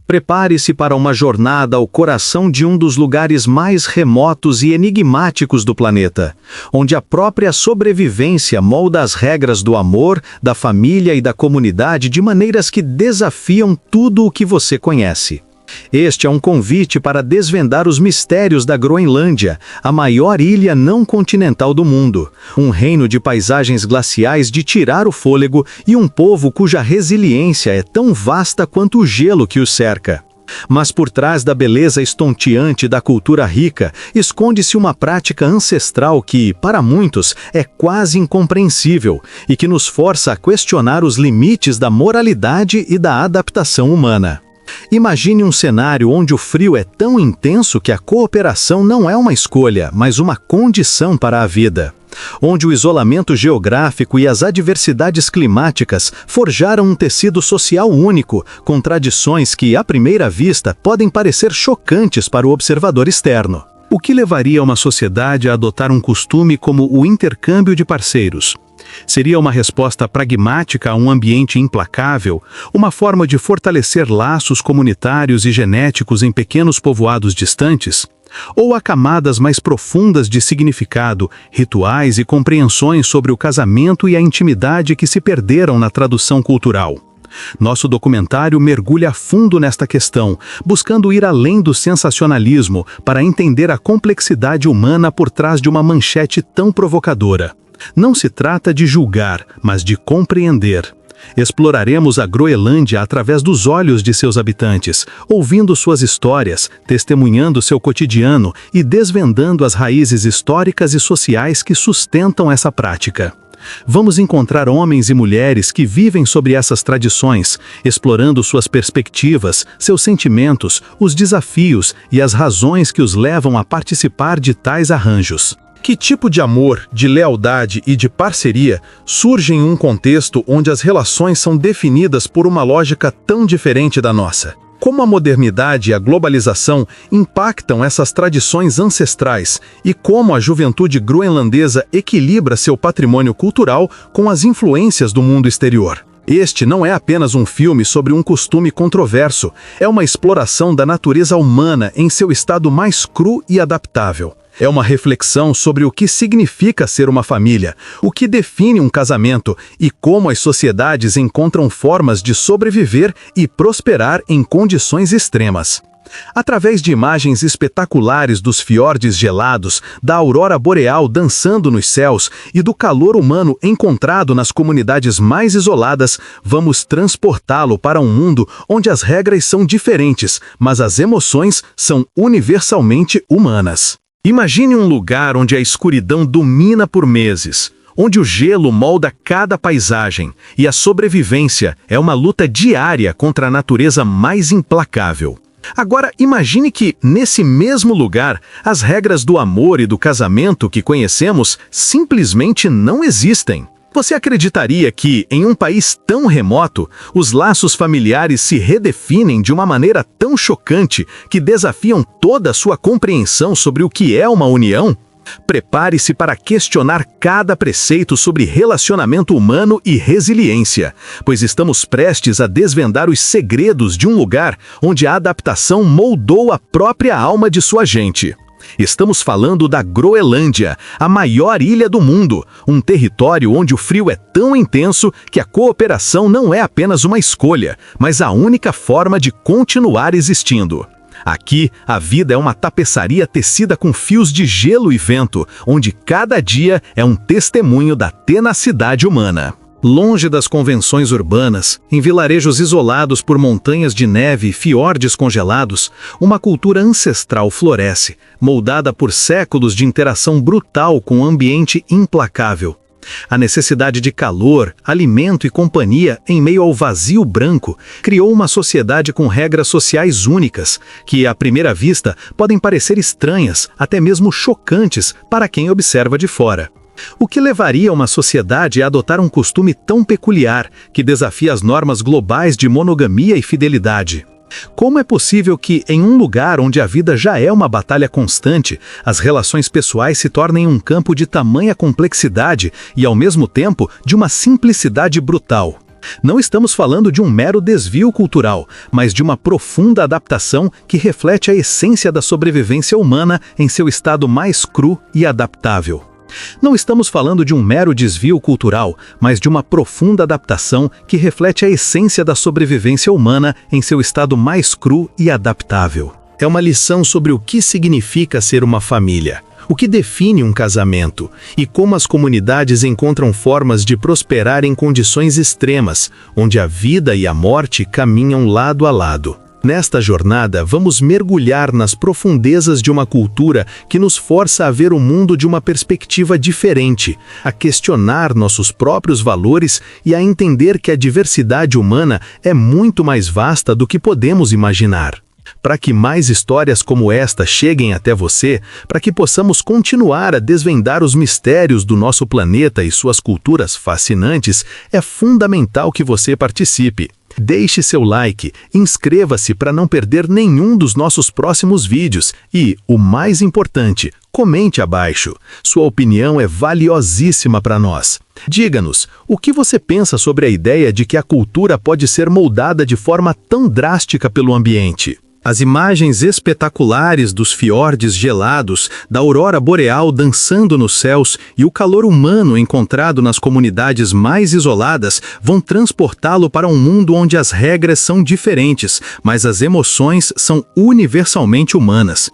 Prepare-se para uma jornada ao coração de um dos lugares mais remotos e enigmáticos do planeta, onde a própria sobrevivência molda as regras do amor, da família e da comunidade de maneiras que desafiam tudo o que você conhece. Este é um convite para desvendar os mistérios da Groenlândia, a maior ilha não continental do mundo, um reino de paisagens glaciais de tirar o fôlego e um povo cuja resiliência é tão vasta quanto o gelo que os cerca. Mas por trás da beleza estonteante da cultura rica, esconde-se uma prática ancestral que, para muitos, é quase incompreensível e que nos força a questionar os limites da moralidade e da adaptação humana. Imagine um cenário onde o frio é tão intenso que a cooperação não é uma escolha, mas uma condição para a vida. Onde o isolamento geográfico e as adversidades climáticas forjaram um tecido social único, com tradições que, à primeira vista, podem parecer chocantes para o observador externo. O que levaria uma sociedade a adotar um costume como o intercâmbio de parceiros? Seria uma resposta pragmática a um ambiente implacável, uma forma de fortalecer laços comunitários e genéticos em pequenos povoados distantes? Ou há camadas mais profundas de significado, rituais e compreensões sobre o casamento e a intimidade que se perderam na tradução cultural? Nosso documentário mergulha a fundo nesta questão, buscando ir além do sensacionalismo para entender a complexidade humana por trás de uma manchete tão provocadora. Não se trata de julgar, mas de compreender. Exploraremos a Groenlândia através dos olhos de seus habitantes, ouvindo suas histórias, testemunhando seu cotidiano e desvendando as raízes históricas e sociais que sustentam essa prática. Vamos encontrar homens e mulheres que vivem sobre essas tradições, explorando suas perspectivas, seus sentimentos, os desafios e as razões que os levam a participar de tais arranjos. Que tipo de amor, de lealdade e de parceria surge em um contexto onde as relações são definidas por uma lógica tão diferente da nossa? Como a modernidade e a globalização impactam essas tradições ancestrais e como a juventude groenlandesa equilibra seu patrimônio cultural com as influências do mundo exterior? Este não é apenas um filme sobre um costume controverso, é uma exploração da natureza humana em seu estado mais cru e adaptável. É uma reflexão sobre o que significa ser uma família, o que define um casamento e como as sociedades encontram formas de sobreviver e prosperar em condições extremas. Através de imagens espetaculares dos fiordes gelados, da aurora boreal dançando nos céus e do calor humano encontrado nas comunidades mais isoladas, vamos transportá-lo para um mundo onde as regras são diferentes, mas as emoções são universalmente humanas. Imagine um lugar onde a escuridão domina por meses, onde o gelo molda cada paisagem e a sobrevivência é uma luta diária contra a natureza mais implacável. Agora, imagine que, nesse mesmo lugar, as regras do amor e do casamento que conhecemos simplesmente não existem. Você acreditaria que, em um país tão remoto, os laços familiares se redefinem de uma maneira tão chocante que desafiam toda a sua compreensão sobre o que é uma união? Prepare-se para questionar cada preceito sobre relacionamento humano e resiliência, pois estamos prestes a desvendar os segredos de um lugar onde a adaptação moldou a própria alma de sua gente. Estamos falando da Groenlândia, a maior ilha do mundo, um território onde o frio é tão intenso que a cooperação não é apenas uma escolha, mas a única forma de continuar existindo. Aqui, a vida é uma tapeçaria tecida com fios de gelo e vento, onde cada dia é um testemunho da tenacidade humana. Longe das convenções urbanas, em vilarejos isolados por montanhas de neve e fiordes congelados, uma cultura ancestral floresce, moldada por séculos de interação brutal com um ambiente implacável. A necessidade de calor, alimento e companhia em meio ao vazio branco criou uma sociedade com regras sociais únicas, que, à primeira vista, podem parecer estranhas, até mesmo chocantes, para quem observa de fora. O que levaria uma sociedade a adotar um costume tão peculiar, que desafia as normas globais de monogamia e fidelidade? Como é possível que, em um lugar onde a vida já é uma batalha constante, as relações pessoais se tornem um campo de tamanha complexidade e, ao mesmo tempo, de uma simplicidade brutal? Não estamos falando de um mero desvio cultural, mas de uma profunda adaptação que reflete a essência da sobrevivência humana em seu estado mais cru e adaptável. Não estamos falando de um mero desvio cultural, mas de uma profunda adaptação que reflete a essência da sobrevivência humana em seu estado mais cru e adaptável. É uma lição sobre o que significa ser uma família, o que define um casamento e como as comunidades encontram formas de prosperar em condições extremas, onde a vida e a morte caminham lado a lado. Nesta jornada, vamos mergulhar nas profundezas de uma cultura que nos força a ver o mundo de uma perspectiva diferente, a questionar nossos próprios valores e a entender que a diversidade humana é muito mais vasta do que podemos imaginar. Para que mais histórias como esta cheguem até você, para que possamos continuar a desvendar os mistérios do nosso planeta e suas culturas fascinantes, é fundamental que você participe. Deixe seu like, inscreva-se para não perder nenhum dos nossos próximos vídeos e, o mais importante, comente abaixo. Sua opinião é valiosíssima para nós. Diga-nos, o que você pensa sobre a ideia de que a cultura pode ser moldada de forma tão drástica pelo ambiente? As imagens espetaculares dos fiordes gelados, da aurora boreal dançando nos céus e o calor humano encontrado nas comunidades mais isoladas vão transportá-lo para um mundo onde as regras são diferentes, mas as emoções são universalmente humanas.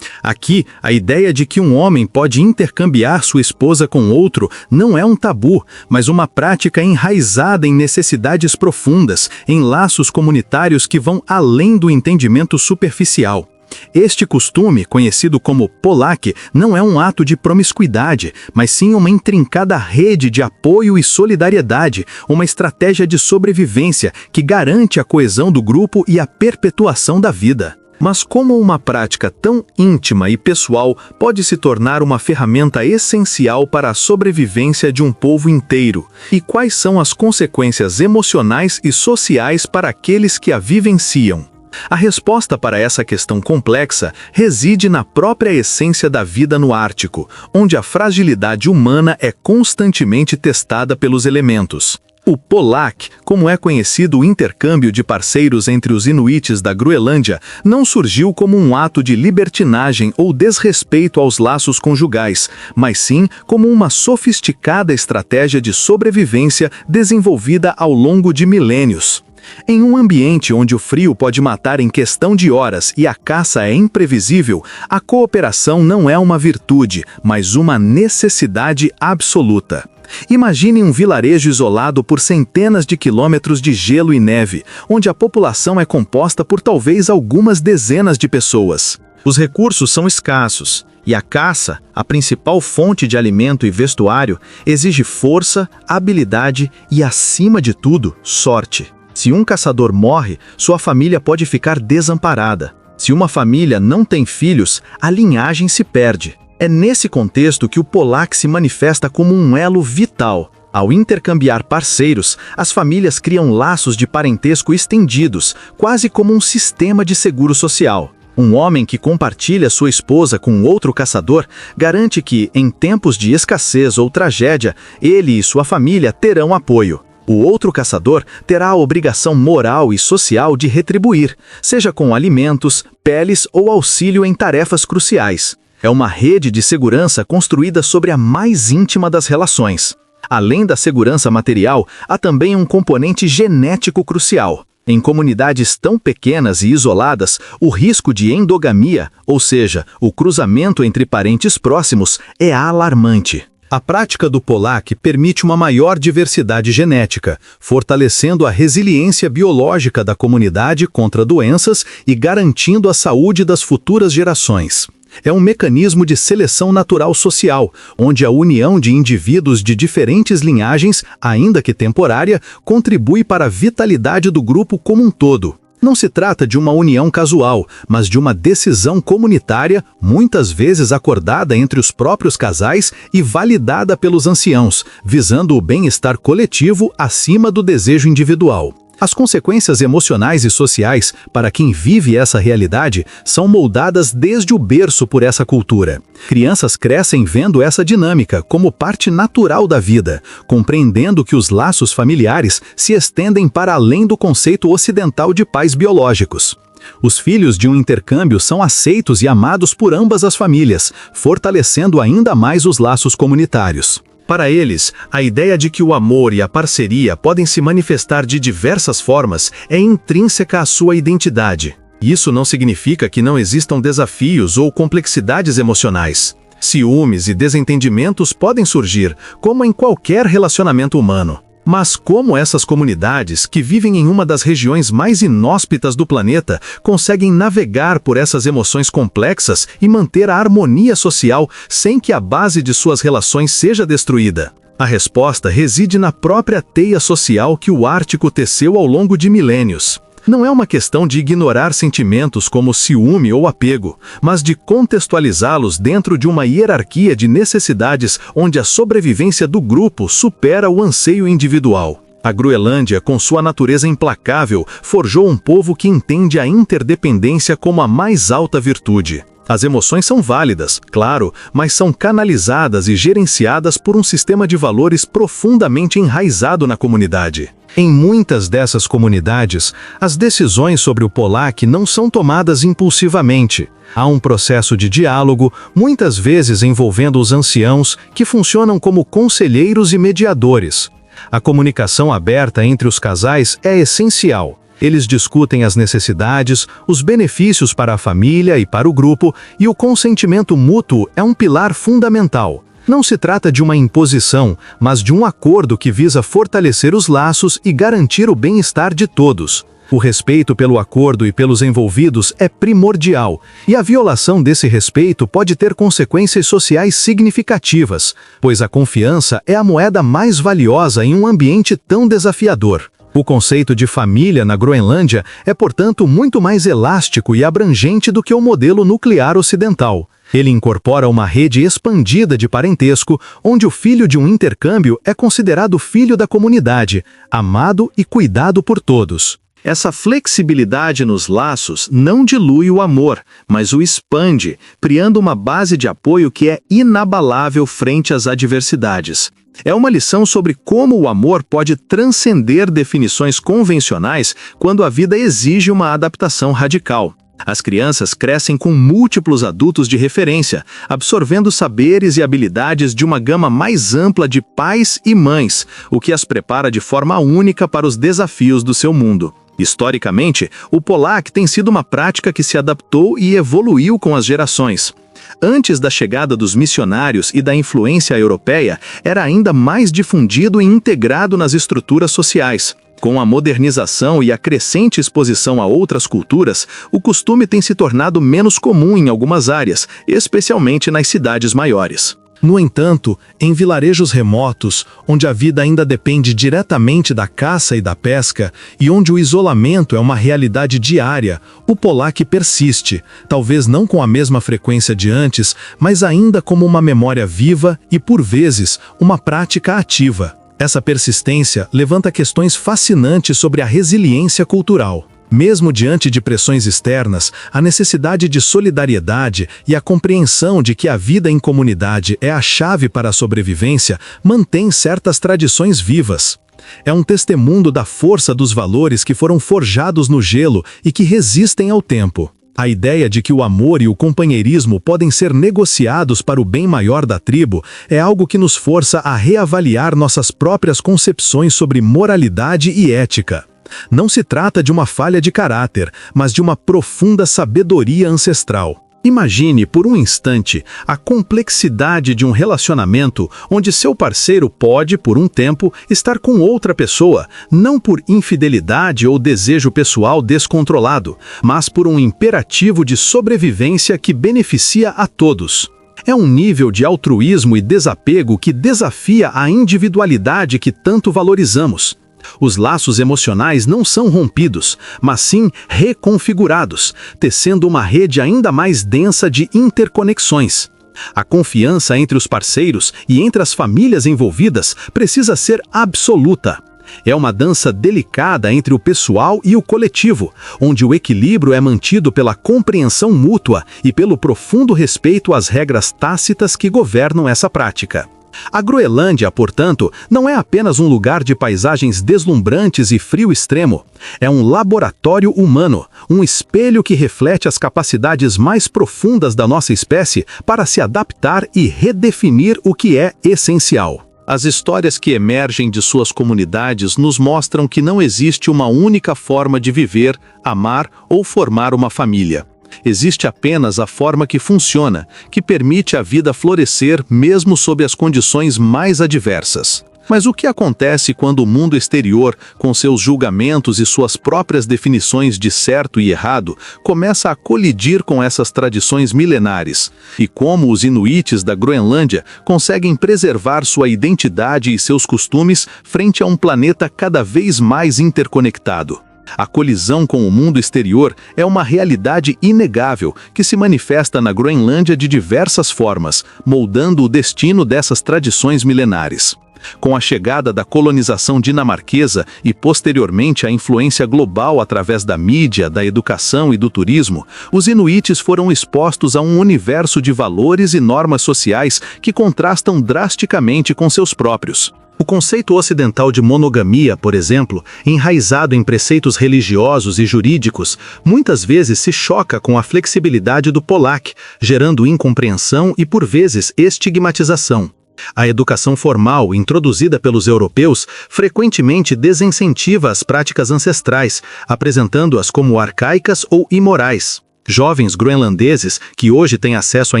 Aqui, a ideia de que um homem pode intercambiar sua esposa com outro não é um tabu, mas uma prática enraizada em necessidades profundas, em laços comunitários que vão além do entendimento superficial. Este costume, conhecido como Polak, não é um ato de promiscuidade, mas sim uma intrincada rede de apoio e solidariedade, uma estratégia de sobrevivência que garante a coesão do grupo e a perpetuação da vida. Mas como uma prática tão íntima e pessoal pode se tornar uma ferramenta essencial para a sobrevivência de um povo inteiro? E quais são as consequências emocionais e sociais para aqueles que a vivenciam? A resposta para essa questão complexa reside na própria essência da vida no Ártico, onde a fragilidade humana é constantemente testada pelos elementos. O Polak, como é conhecido o intercâmbio de parceiros entre os inuites da Groenlândia, não surgiu como um ato de libertinagem ou desrespeito aos laços conjugais, mas sim como uma sofisticada estratégia de sobrevivência desenvolvida ao longo de milênios. Em um ambiente onde o frio pode matar em questão de horas e a caça é imprevisível, a cooperação não é uma virtude, mas uma necessidade absoluta. Imagine um vilarejo isolado por centenas de quilômetros de gelo e neve, onde a população é composta por talvez algumas dezenas de pessoas. Os recursos são escassos, e a caça, a principal fonte de alimento e vestuário, exige força, habilidade e, acima de tudo, sorte. Se um caçador morre, sua família pode ficar desamparada. Se uma família não tem filhos, a linhagem se perde. É nesse contexto que o Polak se manifesta como um elo vital. Ao intercambiar parceiros, as famílias criam laços de parentesco estendidos, quase como um sistema de seguro social. Um homem que compartilha sua esposa com outro caçador garante que, em tempos de escassez ou tragédia, ele e sua família terão apoio. O outro caçador terá a obrigação moral e social de retribuir, seja com alimentos, peles ou auxílio em tarefas cruciais. É uma rede de segurança construída sobre a mais íntima das relações. Além da segurança material, há também um componente genético crucial. Em comunidades tão pequenas e isoladas, o risco de endogamia, ou seja, o cruzamento entre parentes próximos, é alarmante. A prática do Polak permite uma maior diversidade genética, fortalecendo a resiliência biológica da comunidade contra doenças e garantindo a saúde das futuras gerações. É um mecanismo de seleção natural social, onde a união de indivíduos de diferentes linhagens, ainda que temporária, contribui para a vitalidade do grupo como um todo. Não se trata de uma união casual, mas de uma decisão comunitária, muitas vezes acordada entre os próprios casais e validada pelos anciãos, visando o bem-estar coletivo acima do desejo individual. As consequências emocionais e sociais para quem vive essa realidade são moldadas desde o berço por essa cultura. Crianças crescem vendo essa dinâmica como parte natural da vida, compreendendo que os laços familiares se estendem para além do conceito ocidental de pais biológicos. Os filhos de um intercâmbio são aceitos e amados por ambas as famílias, fortalecendo ainda mais os laços comunitários. Para eles, a ideia de que o amor e a parceria podem se manifestar de diversas formas é intrínseca à sua identidade. Isso não significa que não existam desafios ou complexidades emocionais. Ciúmes e desentendimentos podem surgir, como em qualquer relacionamento humano. Mas como essas comunidades, que vivem em uma das regiões mais inóspitas do planeta, conseguem navegar por essas emoções complexas e manter a harmonia social sem que a base de suas relações seja destruída? A resposta reside na própria teia social que o Ártico teceu ao longo de milênios. Não é uma questão de ignorar sentimentos como ciúme ou apego, mas de contextualizá-los dentro de uma hierarquia de necessidades onde a sobrevivência do grupo supera o anseio individual. A Groenlândia, com sua natureza implacável, forjou um povo que entende a interdependência como a mais alta virtude. As emoções são válidas, claro, mas são canalizadas e gerenciadas por um sistema de valores profundamente enraizado na comunidade. Em muitas dessas comunidades, as decisões sobre o Polack não são tomadas impulsivamente. Há um processo de diálogo, muitas vezes envolvendo os anciãos, que funcionam como conselheiros e mediadores. A comunicação aberta entre os casais é essencial. Eles discutem as necessidades, os benefícios para a família e para o grupo, e o consentimento mútuo é um pilar fundamental. Não se trata de uma imposição, mas de um acordo que visa fortalecer os laços e garantir o bem-estar de todos. O respeito pelo acordo e pelos envolvidos é primordial, e a violação desse respeito pode ter consequências sociais significativas, pois a confiança é a moeda mais valiosa em um ambiente tão desafiador. O conceito de família na Groenlândia é, portanto, muito mais elástico e abrangente do que o modelo nuclear ocidental. Ele incorpora uma rede expandida de parentesco, onde o filho de um intercâmbio é considerado filho da comunidade, amado e cuidado por todos. Essa flexibilidade nos laços não dilui o amor, mas o expande, criando uma base de apoio que é inabalável frente às adversidades. É uma lição sobre como o amor pode transcender definições convencionais quando a vida exige uma adaptação radical. As crianças crescem com múltiplos adultos de referência, absorvendo saberes e habilidades de uma gama mais ampla de pais e mães, o que as prepara de forma única para os desafios do seu mundo. Historicamente, o Polack tem sido uma prática que se adaptou e evoluiu com as gerações. Antes da chegada dos missionários e da influência europeia, era ainda mais difundido e integrado nas estruturas sociais. Com a modernização e a crescente exposição a outras culturas, o costume tem se tornado menos comum em algumas áreas, especialmente nas cidades maiores. No entanto, em vilarejos remotos, onde a vida ainda depende diretamente da caça e da pesca, e onde o isolamento é uma realidade diária, o Polack persiste, talvez não com a mesma frequência de antes, mas ainda como uma memória viva e, por vezes, uma prática ativa. Essa persistência levanta questões fascinantes sobre a resiliência cultural. Mesmo diante de pressões externas, a necessidade de solidariedade e a compreensão de que a vida em comunidade é a chave para a sobrevivência mantém certas tradições vivas. É um testemunho da força dos valores que foram forjados no gelo e que resistem ao tempo. A ideia de que o amor e o companheirismo podem ser negociados para o bem maior da tribo é algo que nos força a reavaliar nossas próprias concepções sobre moralidade e ética. Não se trata de uma falha de caráter, mas de uma profunda sabedoria ancestral. Imagine por um instante a complexidade de um relacionamento onde seu parceiro pode, por um tempo, estar com outra pessoa, não por infidelidade ou desejo pessoal descontrolado, mas por um imperativo de sobrevivência que beneficia a todos. É um nível de altruísmo e desapego que desafia a individualidade que tanto valorizamos. Os laços emocionais não são rompidos, mas sim reconfigurados, tecendo uma rede ainda mais densa de interconexões. A confiança entre os parceiros e entre as famílias envolvidas precisa ser absoluta. É uma dança delicada entre o pessoal e o coletivo, onde o equilíbrio é mantido pela compreensão mútua e pelo profundo respeito às regras tácitas que governam essa prática. A Groenlândia, portanto, não é apenas um lugar de paisagens deslumbrantes e frio extremo. É um laboratório humano, um espelho que reflete as capacidades mais profundas da nossa espécie para se adaptar e redefinir o que é essencial. As histórias que emergem de suas comunidades nos mostram que não existe uma única forma de viver, amar ou formar uma família. Existe apenas a forma que funciona, que permite a vida florescer mesmo sob as condições mais adversas. Mas o que acontece quando o mundo exterior, com seus julgamentos e suas próprias definições de certo e errado, começa a colidir com essas tradições milenares? E como os inuites da Groenlândia conseguem preservar sua identidade e seus costumes frente a um planeta cada vez mais interconectado? A colisão com o mundo exterior é uma realidade inegável que se manifesta na Groenlândia de diversas formas, moldando o destino dessas tradições milenares. Com a chegada da colonização dinamarquesa e posteriormente a influência global através da mídia, da educação e do turismo, os inuites foram expostos a um universo de valores e normas sociais que contrastam drasticamente com seus próprios. O conceito ocidental de monogamia, por exemplo, enraizado em preceitos religiosos e jurídicos, muitas vezes se choca com a flexibilidade do Polak, gerando incompreensão e, por vezes, estigmatização. A educação formal, introduzida pelos europeus, frequentemente desincentiva as práticas ancestrais, apresentando-as como arcaicas ou imorais. Jovens groenlandeses, que hoje têm acesso à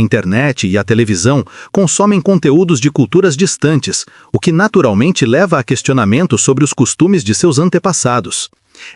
internet e à televisão, consomem conteúdos de culturas distantes, o que naturalmente leva a questionamento sobre os costumes de seus antepassados.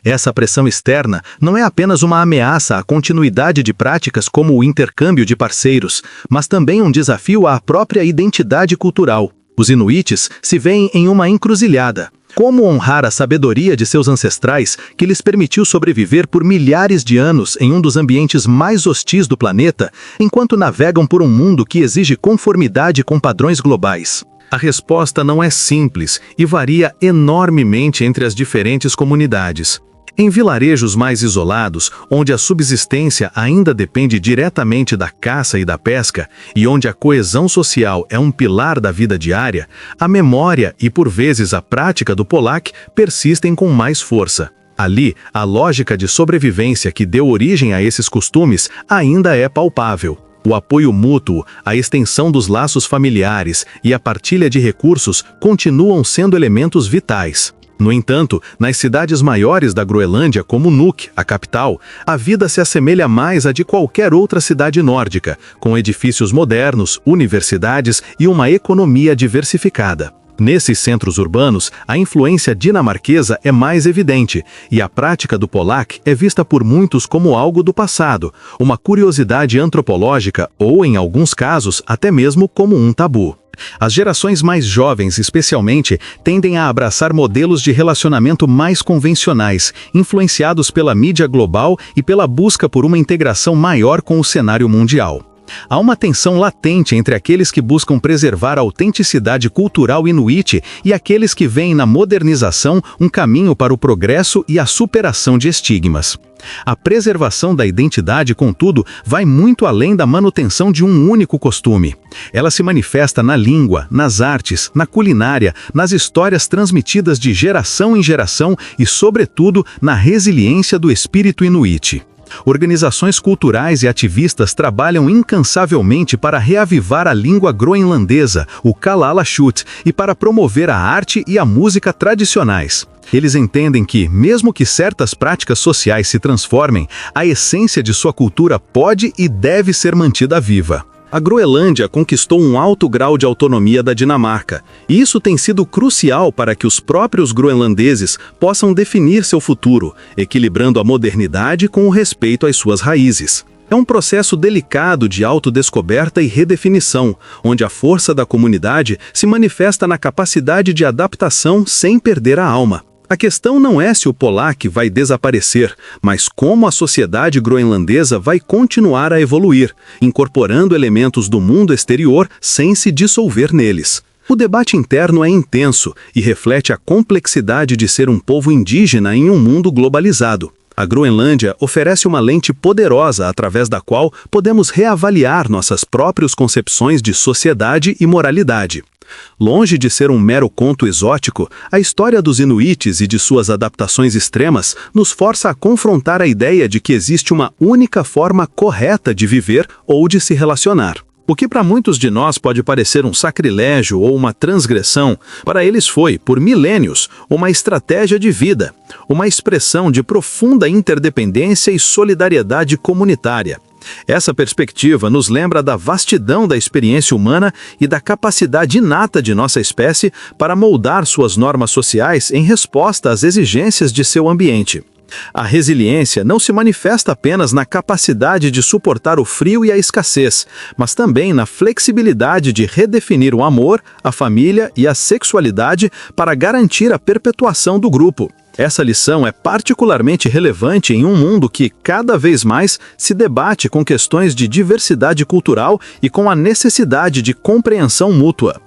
Essa pressão externa não é apenas uma ameaça à continuidade de práticas como o intercâmbio de parceiros, mas também um desafio à própria identidade cultural. Os inuites se veem em uma encruzilhada. Como honrar a sabedoria de seus ancestrais que lhes permitiu sobreviver por milhares de anos em um dos ambientes mais hostis do planeta, enquanto navegam por um mundo que exige conformidade com padrões globais? A resposta não é simples e varia enormemente entre as diferentes comunidades. Em vilarejos mais isolados, onde a subsistência ainda depende diretamente da caça e da pesca, e onde a coesão social é um pilar da vida diária, a memória e, por vezes, a prática do Polak persistem com mais força. Ali, a lógica de sobrevivência que deu origem a esses costumes ainda é palpável. O apoio mútuo, a extensão dos laços familiares e a partilha de recursos continuam sendo elementos vitais. No entanto, nas cidades maiores da Groenlândia, como Nuuk, a capital, a vida se assemelha mais à de qualquer outra cidade nórdica, com edifícios modernos, universidades e uma economia diversificada. Nesses centros urbanos, a influência dinamarquesa é mais evidente, e a prática do Polak é vista por muitos como algo do passado, uma curiosidade antropológica ou, em alguns casos, até mesmo como um tabu. As gerações mais jovens, especialmente, tendem a abraçar modelos de relacionamento mais convencionais, influenciados pela mídia global e pela busca por uma integração maior com o cenário mundial. Há uma tensão latente entre aqueles que buscam preservar a autenticidade cultural inuit e aqueles que veem na modernização um caminho para o progresso e a superação de estigmas. A preservação da identidade, contudo, vai muito além da manutenção de um único costume. Ela se manifesta na língua, nas artes, na culinária, nas histórias transmitidas de geração em geração e, sobretudo, na resiliência do espírito inuit. Organizações culturais e ativistas trabalham incansavelmente para reavivar a língua groenlandesa, o Kalaalleq, e para promover a arte e a música tradicionais. Eles entendem que, mesmo que certas práticas sociais se transformem, a essência de sua cultura pode e deve ser mantida viva. A Groenlândia conquistou um alto grau de autonomia da Dinamarca, e isso tem sido crucial para que os próprios groenlandeses possam definir seu futuro, equilibrando a modernidade com o respeito às suas raízes. É um processo delicado de autodescoberta e redefinição, onde a força da comunidade se manifesta na capacidade de adaptação sem perder a alma. A questão não é se o Polak vai desaparecer, mas como a sociedade groenlandesa vai continuar a evoluir, incorporando elementos do mundo exterior sem se dissolver neles. O debate interno é intenso e reflete a complexidade de ser um povo indígena em um mundo globalizado. A Groenlândia oferece uma lente poderosa através da qual podemos reavaliar nossas próprias concepções de sociedade e moralidade. Longe de ser um mero conto exótico, a história dos Inuites e de suas adaptações extremas nos força a confrontar a ideia de que existe uma única forma correta de viver ou de se relacionar. O que para muitos de nós pode parecer um sacrilégio ou uma transgressão, para eles foi, por milênios, uma estratégia de vida, uma expressão de profunda interdependência e solidariedade comunitária. Essa perspectiva nos lembra da vastidão da experiência humana e da capacidade inata de nossa espécie para moldar suas normas sociais em resposta às exigências de seu ambiente. A resiliência não se manifesta apenas na capacidade de suportar o frio e a escassez, mas também na flexibilidade de redefinir o amor, a família e a sexualidade para garantir a perpetuação do grupo. Essa lição é particularmente relevante em um mundo que, cada vez mais, se debate com questões de diversidade cultural e com a necessidade de compreensão mútua.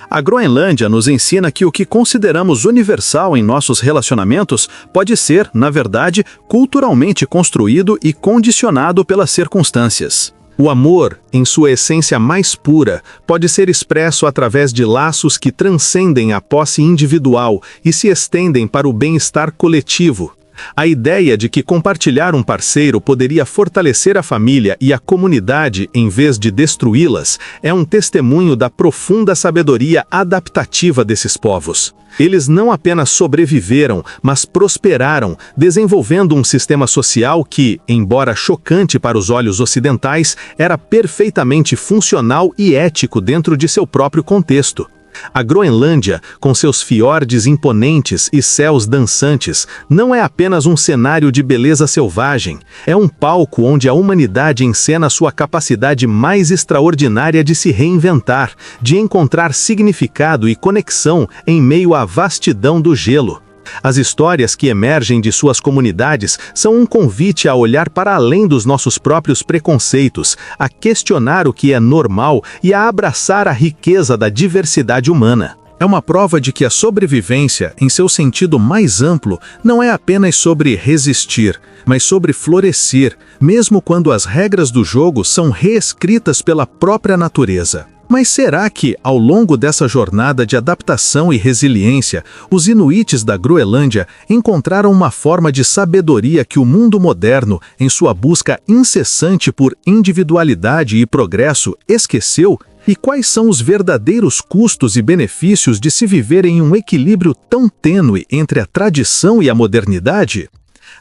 A Groenlândia nos ensina que o que consideramos universal em nossos relacionamentos pode ser, na verdade, culturalmente construído e condicionado pelas circunstâncias. O amor, em sua essência mais pura, pode ser expresso através de laços que transcendem a posse individual e se estendem para o bem-estar coletivo. A ideia de que compartilhar um parceiro poderia fortalecer a família e a comunidade em vez de destruí-las é um testemunho da profunda sabedoria adaptativa desses povos. Eles não apenas sobreviveram, mas prosperaram, desenvolvendo um sistema social que, embora chocante para os olhos ocidentais, era perfeitamente funcional e ético dentro de seu próprio contexto. A Groenlândia, com seus fiordes imponentes e céus dançantes, não é apenas um cenário de beleza selvagem, é um palco onde a humanidade encena sua capacidade mais extraordinária de se reinventar, de encontrar significado e conexão em meio à vastidão do gelo. As histórias que emergem de suas comunidades são um convite a olhar para além dos nossos próprios preconceitos, a questionar o que é normal e a abraçar a riqueza da diversidade humana. É uma prova de que a sobrevivência, em seu sentido mais amplo, não é apenas sobre resistir, mas sobre florescer, mesmo quando as regras do jogo são reescritas pela própria natureza. Mas será que, ao longo dessa jornada de adaptação e resiliência, os Inuites da Groenlândia encontraram uma forma de sabedoria que o mundo moderno, em sua busca incessante por individualidade e progresso, esqueceu? E quais são os verdadeiros custos e benefícios de se viver em um equilíbrio tão tênue entre a tradição e a modernidade?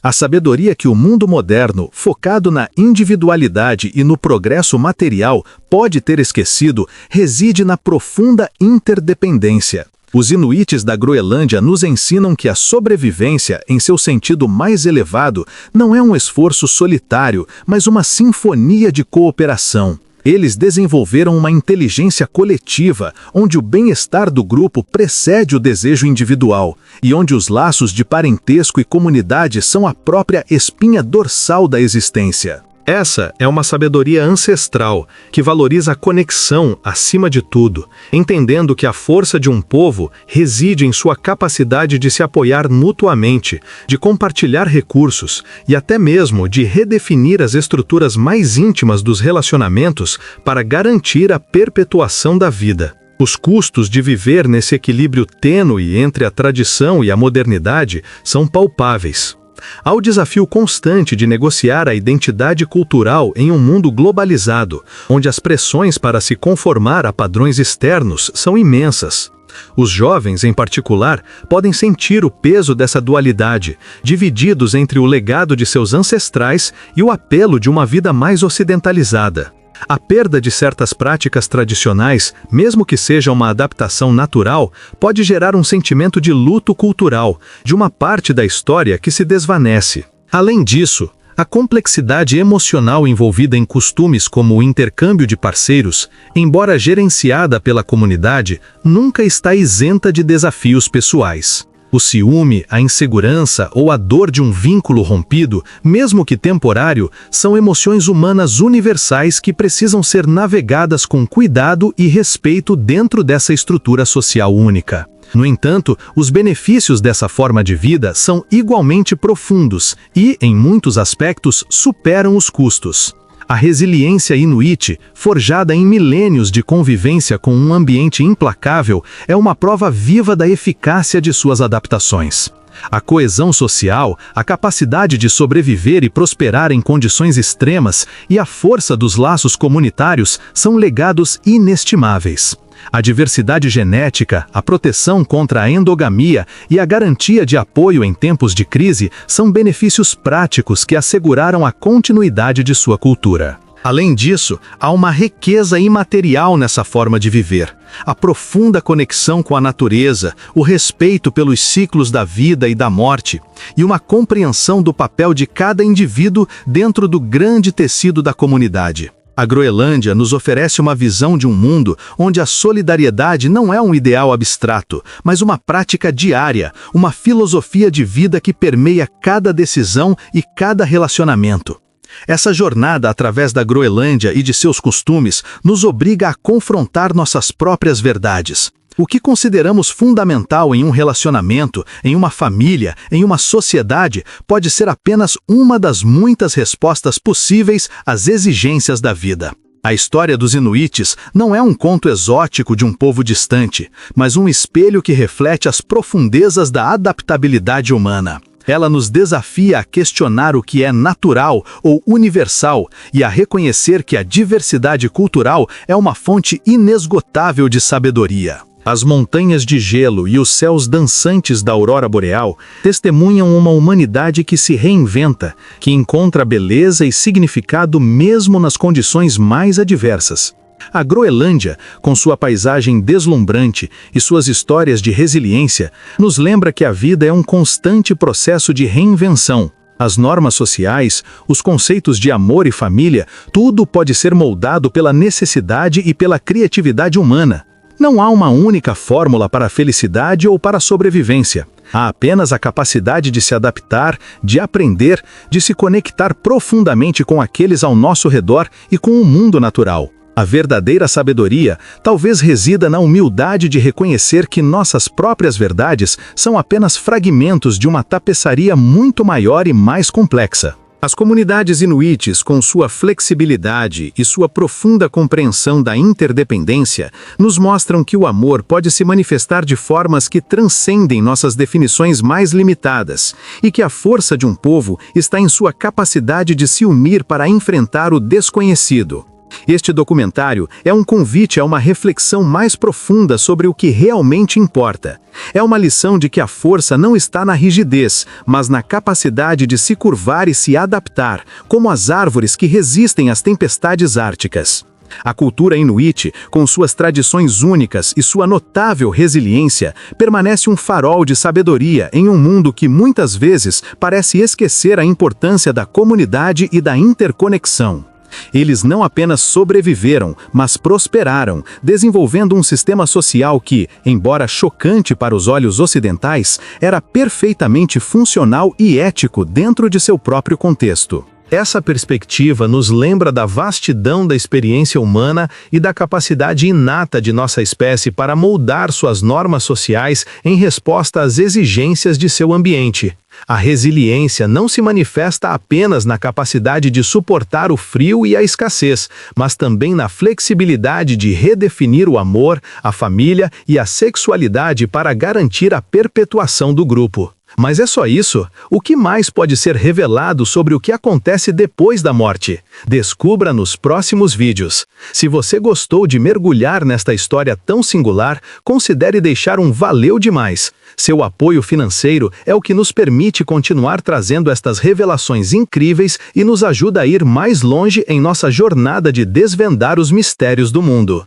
A sabedoria que o mundo moderno, focado na individualidade e no progresso material, pode ter esquecido, reside na profunda interdependência. Os Inuites da Groenlândia nos ensinam que a sobrevivência, em seu sentido mais elevado, não é um esforço solitário, mas uma sinfonia de cooperação. Eles desenvolveram uma inteligência coletiva, onde o bem-estar do grupo precede o desejo individual, e onde os laços de parentesco e comunidade são a própria espinha dorsal da existência. Essa é uma sabedoria ancestral, que valoriza a conexão acima de tudo, entendendo que a força de um povo reside em sua capacidade de se apoiar mutuamente, de compartilhar recursos e até mesmo de redefinir as estruturas mais íntimas dos relacionamentos para garantir a perpetuação da vida. Os custos de viver nesse equilíbrio tênue entre a tradição e a modernidade são palpáveis. Há o desafio constante de negociar a identidade cultural em um mundo globalizado, onde as pressões para se conformar a padrões externos são imensas. Os jovens, em particular, podem sentir o peso dessa dualidade, divididos entre o legado de seus ancestrais e o apelo de uma vida mais ocidentalizada. A perda de certas práticas tradicionais, mesmo que seja uma adaptação natural, pode gerar um sentimento de luto cultural, de uma parte da história que se desvanece. Além disso, a complexidade emocional envolvida em costumes como o intercâmbio de parceiros, embora gerenciada pela comunidade, nunca está isenta de desafios pessoais. O ciúme, a insegurança ou a dor de um vínculo rompido, mesmo que temporário, são emoções humanas universais que precisam ser navegadas com cuidado e respeito dentro dessa estrutura social única. No entanto, os benefícios dessa forma de vida são igualmente profundos e, em muitos aspectos, superam os custos. A resiliência inuit, forjada em milênios de convivência com um ambiente implacável, é uma prova viva da eficácia de suas adaptações. A coesão social, a capacidade de sobreviver e prosperar em condições extremas e a força dos laços comunitários são legados inestimáveis. A diversidade genética, a proteção contra a endogamia e a garantia de apoio em tempos de crise são benefícios práticos que asseguraram a continuidade de sua cultura. Além disso, há uma riqueza imaterial nessa forma de viver. A profunda conexão com a natureza, o respeito pelos ciclos da vida e da morte, e uma compreensão do papel de cada indivíduo dentro do grande tecido da comunidade. A Groenlândia nos oferece uma visão de um mundo onde a solidariedade não é um ideal abstrato, mas uma prática diária, uma filosofia de vida que permeia cada decisão e cada relacionamento. Essa jornada através da Groenlândia e de seus costumes nos obriga a confrontar nossas próprias verdades. O que consideramos fundamental em um relacionamento, em uma família, em uma sociedade, pode ser apenas uma das muitas respostas possíveis às exigências da vida. A história dos Inuites não é um conto exótico de um povo distante, mas um espelho que reflete as profundezas da adaptabilidade humana. Ela nos desafia a questionar o que é natural ou universal e a reconhecer que a diversidade cultural é uma fonte inesgotável de sabedoria. As montanhas de gelo e os céus dançantes da aurora boreal testemunham uma humanidade que se reinventa, que encontra beleza e significado mesmo nas condições mais adversas. A Groenlândia, com sua paisagem deslumbrante e suas histórias de resiliência, nos lembra que a vida é um constante processo de reinvenção. As normas sociais, os conceitos de amor e família, tudo pode ser moldado pela necessidade e pela criatividade humana. Não há uma única fórmula para a felicidade ou para a sobrevivência. Há apenas a capacidade de se adaptar, de aprender, de se conectar profundamente com aqueles ao nosso redor e com o mundo natural. A verdadeira sabedoria talvez resida na humildade de reconhecer que nossas próprias verdades são apenas fragmentos de uma tapeçaria muito maior e mais complexa. As comunidades inuites, com sua flexibilidade e sua profunda compreensão da interdependência, nos mostram que o amor pode se manifestar de formas que transcendem nossas definições mais limitadas, e que a força de um povo está em sua capacidade de se unir para enfrentar o desconhecido. Este documentário é um convite a uma reflexão mais profunda sobre o que realmente importa. É uma lição de que a força não está na rigidez, mas na capacidade de se curvar e se adaptar, como as árvores que resistem às tempestades árticas. A cultura inuit, com suas tradições únicas e sua notável resiliência, permanece um farol de sabedoria em um mundo que muitas vezes parece esquecer a importância da comunidade e da interconexão. Eles não apenas sobreviveram, mas prosperaram, desenvolvendo um sistema social que, embora chocante para os olhos ocidentais, era perfeitamente funcional e ético dentro de seu próprio contexto. Essa perspectiva nos lembra da vastidão da experiência humana e da capacidade inata de nossa espécie para moldar suas normas sociais em resposta às exigências de seu ambiente. A resiliência não se manifesta apenas na capacidade de suportar o frio e a escassez, mas também na flexibilidade de redefinir o amor, a família e a sexualidade para garantir a perpetuação do grupo. Mas é só isso? O que mais pode ser revelado sobre o que acontece depois da morte? Descubra nos próximos vídeos. Se você gostou de mergulhar nesta história tão singular, considere deixar um valeu demais. Seu apoio financeiro é o que nos permite continuar trazendo estas revelações incríveis e nos ajuda a ir mais longe em nossa jornada de desvendar os mistérios do mundo.